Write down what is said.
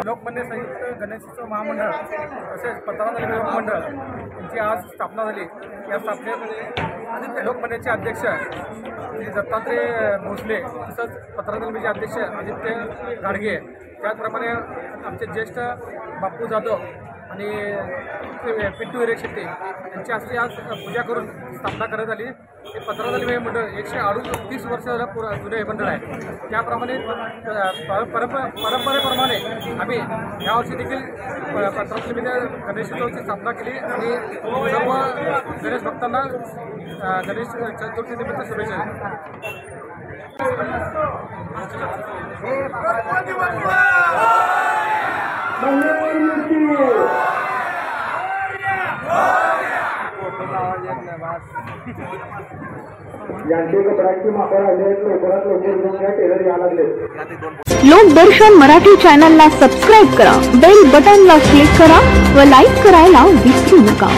लोकमान्य संयुक्त गणेशोत्सव महामंडळ तसेच पत्रावली योग मंडळ यांची आज स्थापना झाली। या स्थापनेत आदित्य लोकमान्याचे अध्यक्ष श्री दत्तात्रय भोसले तसंच पत्रावलीचे अध्यक्ष आदित्य गाडगे त्याचप्रमाणे आमचे ज्येष्ठ बापू जाधव आणि पिंटू हिरे शेट्टी यांच्या हस्ते आज पूजा करून स्थापना करण्यात आली। हे पत्रावली मंडळ 138 वर्ष झालं जुने हे मंडळ आहे। त्याप्रमाणे परंपरेप्रमाणे आम्ही यावर्षी देखील पत्रावलीमध्ये गणेशोत्सवाची स्थापना केली आणि सर्व गणेश भक्तांना गणेश चतुर्थीनिमित्त शुभेच्छा। लोकदर्शन मराठी चॅनलला सबस्क्राइब करा, बेल बटनला क्लिक करा व लाईक करायला विसरू नका।